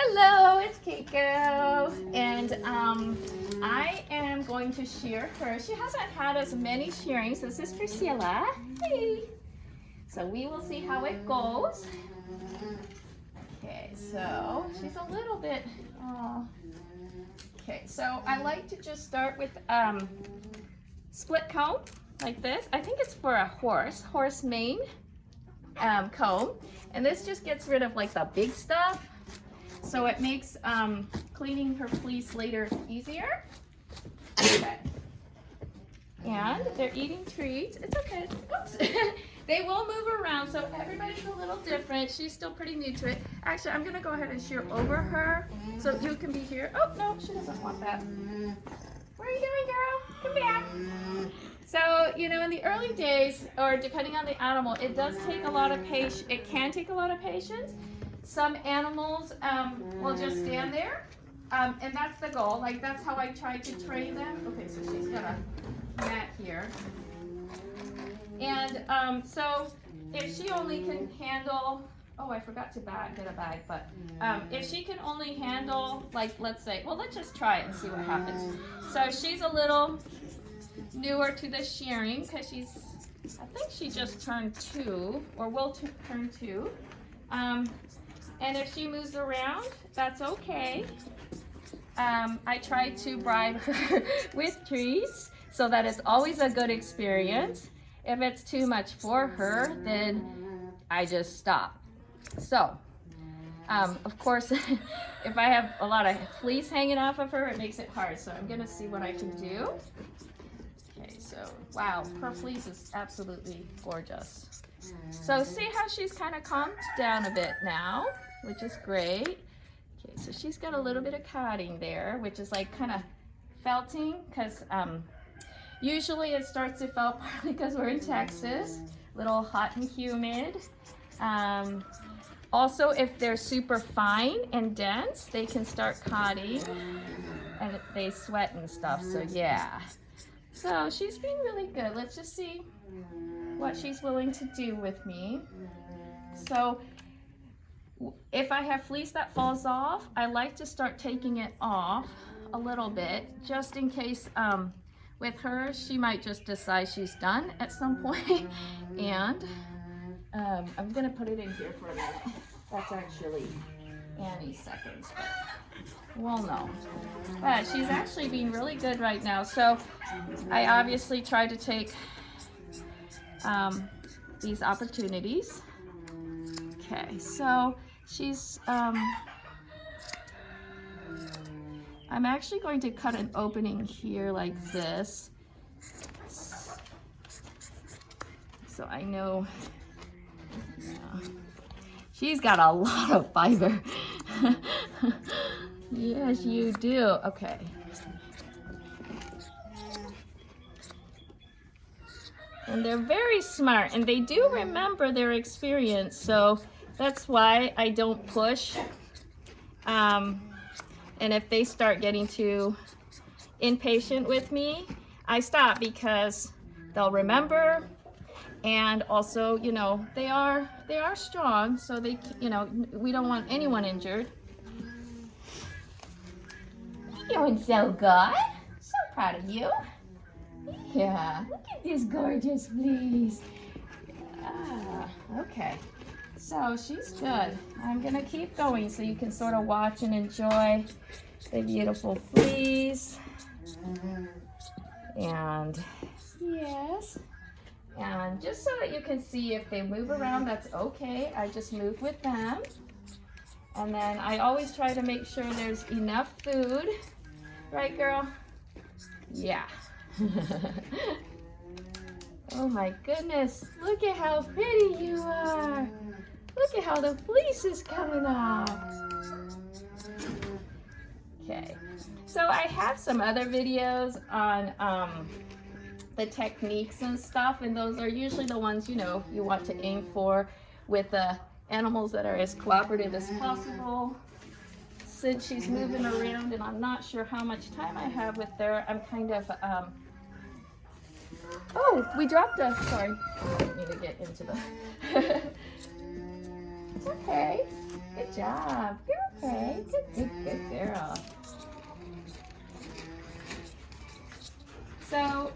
Hello, it's Keiko, and I am going to shear her. She hasn't had as many shearings. This is Priscilla. Hey. So we will see how it goes. Okay, so she's a little bit. Okay, so I like to just start with split comb like this. I think it's for a horse mane comb, and this just gets rid of like the big stuff. So it makes cleaning her fleece later easier. Okay. And they're eating treats. It's okay. Oops. They will move around, so everybody's a little different. She's still pretty new to it. Actually, I'm going to go ahead and shear over her so you can be here. Oh, no, she doesn't want that. What are you doing, girl? Come back. So, you know, in the early days, or depending on the animal, it does take a lot of patience. It can take a lot of patience. Some animals will just stand there, and that's the goal. Like, that's how I try to train them. Okay, so she's got a mat here. And so if she only can handle, oh, I forgot to get a bag, but if she can only handle, like, let's say, well, let's just try it and see what happens. So she's a little newer to the shearing because I think she just turned 2, or will turn 2. And if she moves around, that's okay. I try to bribe her with treats so that it's always a good experience. If it's too much for her, then I just stop. So, of course, if I have a lot of fleece hanging off of her, it makes it hard. So I'm gonna see what I can do. Okay, so, wow, her fleece is absolutely gorgeous. So see how she's kind of calmed down a bit now, which is great. Okay, so she's got a little bit of cutting there, which is like kind of felting, because usually it starts to felt partly because we're in Texas, a little hot and humid. Also, if they're super fine and dense, they can start cutting and they sweat and stuff, so yeah. So she's been really good. Let's just see what she's willing to do with me. So if I have fleece that falls off, I like to start taking it off a little bit, just in case with her, she might just decide she's done at some point. And I'm gonna put it in here for a minute. That's actually Annie's seconds, but we'll know. But she's actually being really good right now. So I obviously try to take these opportunities. Okay, so she's I'm actually going to cut an opening here like this, so I know she's got a lot of fiber. Yes, you do. Okay. And they're very smart, and they do remember their experience, so that's why I don't push. And if they start getting too impatient with me, I stop, because they'll remember. And also, you know, they are strong, so they, you know, we don't want anyone injured. You're doing so good. So proud of you. Yeah, look at this gorgeous fleece. Yeah, okay. So she's good. I'm gonna keep going so you can sort of watch and enjoy the beautiful fleece. And yes, and just so that you can see if they move around, that's okay. I just move with them. And then I always try to make sure there's enough food. Right, girl? Yeah. Oh my goodness, look at how pretty you are. Look at how the fleece is coming off. Okay, so I have some other videos on the techniques and stuff, and those are usually the ones, you know, you want to aim for with the animals that are as cooperative as possible. Since she's moving around and I'm not sure how much time I have with her, I'm kind of oh, we dropped a, sorry, I didn't mean to get into the it's okay. Good job. Here. Okay, good girl. So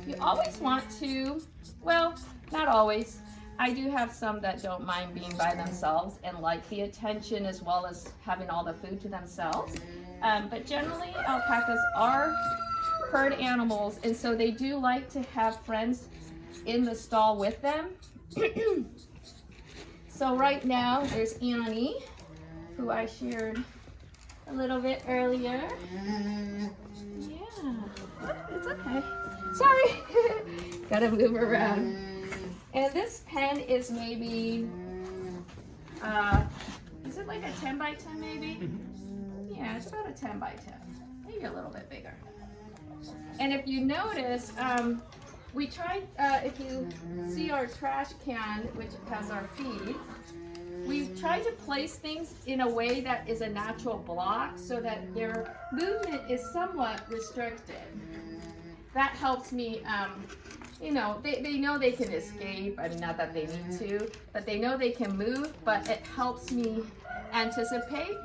you always want to, well, not always. I do have some that don't mind being by themselves and like the attention as well as having all the food to themselves. But generally, alpacas are herd animals, and so they do like to have friends in the stall with them. So right now, there's Annie, who I shared a little bit earlier. Yeah, it's okay. Sorry, gotta move around. And this pen is maybe, is it like a 10 by 10 maybe? Yeah, it's about a 10 by 10, maybe a little bit bigger. And if you notice, we tried, if you see our trash can, which has our feed, we've tried to place things in a way that is a natural block so that their movement is somewhat restricted. That helps me, you know, they know they can escape. I mean, not that they need to, but they know they can move, but it helps me anticipate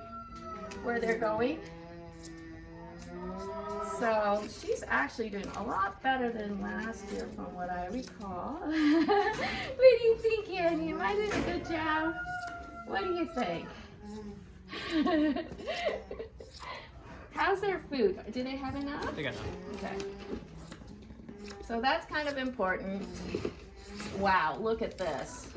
where they're going. So she's actually doing a lot better than last year from what I recall. What do you think, Annie? Am I doing a good job? What do you think? How's their food? Do they have enough? They got enough. Okay. So that's kind of important. Wow, look at this.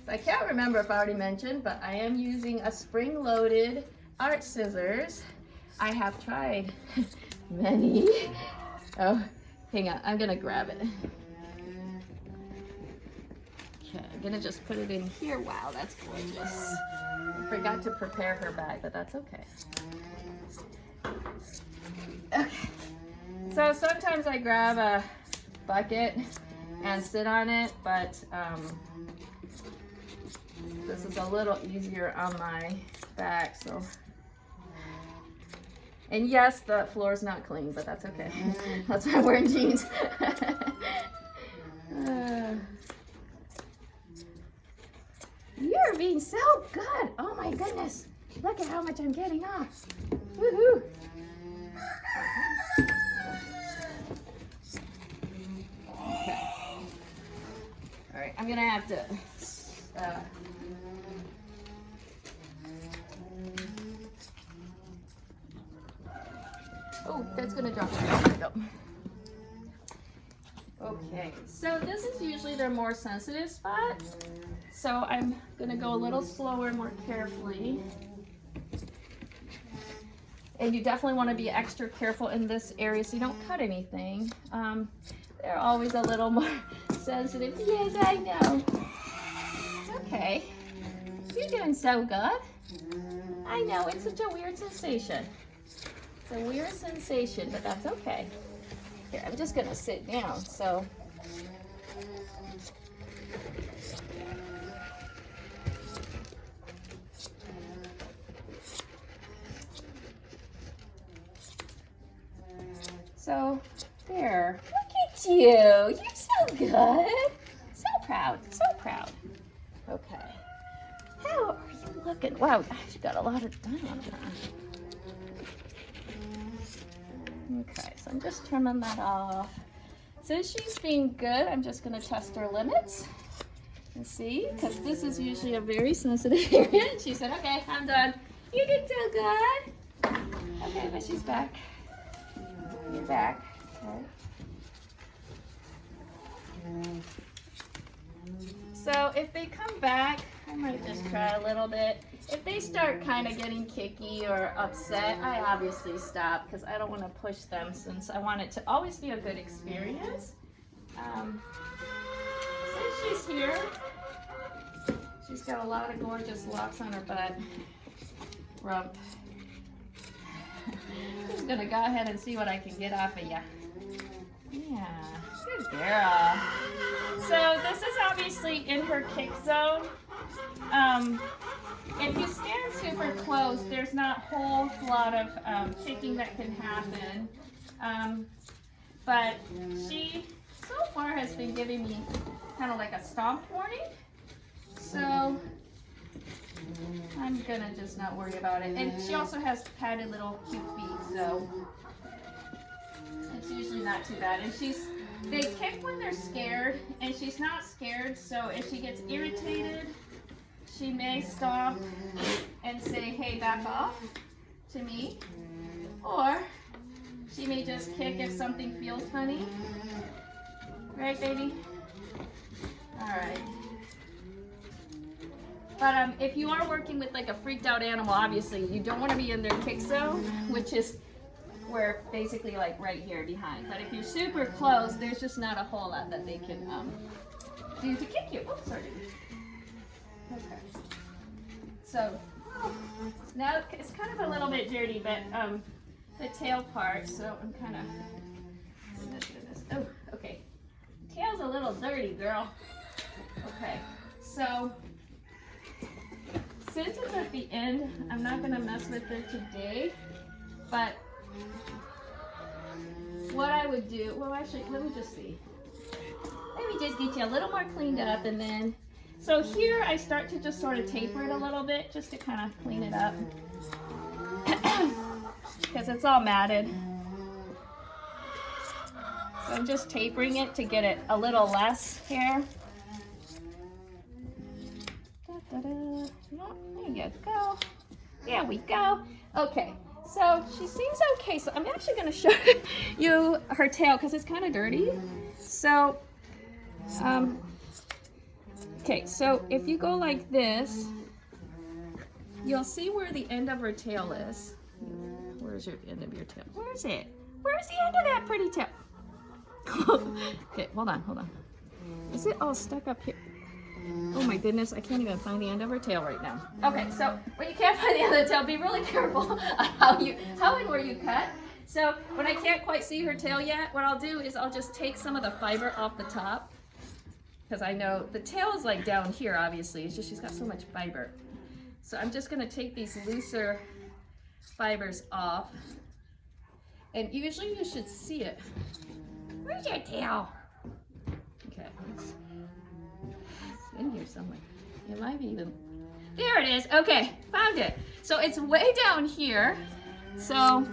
So I can't remember if I already mentioned, but I am using a spring-loaded art scissors. I have tried many. Oh, hang on, I'm gonna grab it. Okay, I'm gonna just put it in here. Wow, that's gorgeous. I forgot to prepare her bag, but that's okay. Okay, so sometimes I grab a bucket and sit on it, but this is a little easier on my back, so. And yes, the floor is not clean, but that's okay. That's why I'm wearing jeans. You're being so good. Oh my goodness. Look at how much I'm getting off. Woohoo. Okay. All right, I'm gonna have to oh, that's gonna drop. There we go. Okay, so this is usually their more sensitive spot. So I'm gonna go a little slower, more carefully. And you definitely want to be extra careful in this area so you don't cut anything. They're always a little more sensitive. Yes, I know. It's okay. You're doing so good. I know, it's such a weird sensation. It's a weird sensation, but that's okay. Here, I'm just gonna sit down, so. So, there. Look at you. You're so good. So proud. So proud. Okay. How are you looking? Wow, you got a lot of done on her. Okay, so I'm just trimming that off. Since she's being good, I'm just going to test her limits and see, because this is usually a very sensitive area. And she said, okay, I'm done. You did so good. Okay, but she's back. You're back. Okay. So if they come back, I might just try a little bit. If they start kind of getting kicky or upset, I obviously stop because I don't want to push them since I want it to always be a good experience. Since she's here, she's got a lot of gorgeous locks on her butt. Rump. Just gonna go ahead and see what I can get off of you. Yeah, good girl. So this is obviously in her kick zone. If you stand super close, there's not a whole lot of kicking that can happen. But she so far has been giving me kind of like a stomp warning. So gonna just not worry about it. And she also has padded little cute feet, so it's usually not too bad. And they kick when they're scared, and she's not scared, so if she gets irritated, she may stop and say, hey, back off to me. Or she may just kick if something feels funny. Right, baby? All right. But if you are working with like a freaked out animal, obviously you don't want to be in their kick zone, which is where basically like right here behind. But if you're super close, there's just not a whole lot that they can do to kick you. Oops, sorry. Okay. So now it's kind of a little bit dirty, but the tail part. So I'm kind of. Oh, okay. Tail's a little dirty, girl. Okay. So since it's at the end, I'm not gonna mess with it today. But what I would do, well actually, let me just see. Let me just get you a little more cleaned up, and then, so here I start to just sort of taper it a little bit, just to kind of clean it up. Because it's all matted. So I'm just tapering it to get it a little less hair. Da-da-da. There you go. There we go. Okay. So she seems okay. So I'm actually going to show you her tail because it's kind of dirty. So, okay. So if you go like this, you'll see where the end of her tail is. Where's your end of your tail? Where's it? Where's the end of that pretty tail? Okay, hold on. Is it all stuck up here? Oh my goodness, I can't even find the end of her tail right now. Okay, so when you can't find the end of the tail, be really careful on how and where you cut. So when I can't quite see her tail yet, what I'll do is I'll just take some of the fiber off the top, because I know the tail is like down here, obviously. It's just she's got so much fiber. So I'm just gonna take these looser fibers off, and usually you should see it. Where's your tail? Okay. In here somewhere. It might be even. There it is. Okay, found it. So it's way down here. So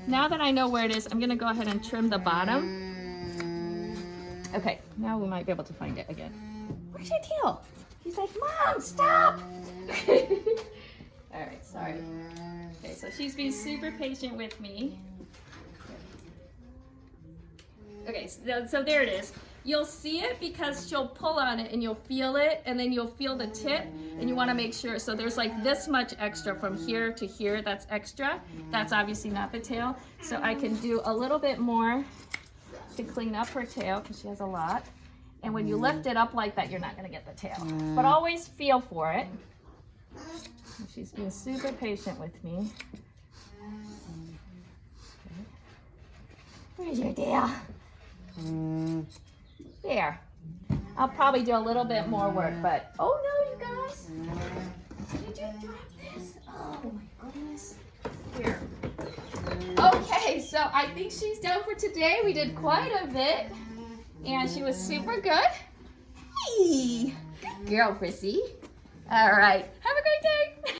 now that I know where it is, I'm gonna go ahead and trim the bottom. Okay, now we might be able to find it again. Where's your tail? He's like, Mom, stop! All right, sorry. Okay, so she's being super patient with me. Okay, so there it is. You'll see it because she'll pull on it and you'll feel it, and then you'll feel the tip, and you want to make sure. So there's like this much extra from here to here that's extra. That's obviously not the tail. So I can do a little bit more to clean up her tail because she has a lot. And when you lift it up like that, you're not going to get the tail. But always feel for it. She's being super patient with me. Okay. Where's your tail? There. I'll probably do a little bit more work, but oh no, you guys. Did you drop this? Oh my goodness. Here. Okay, so I think she's done for today. We did quite a bit, and she was super good. Hey, good girl, Prissy. All right. Have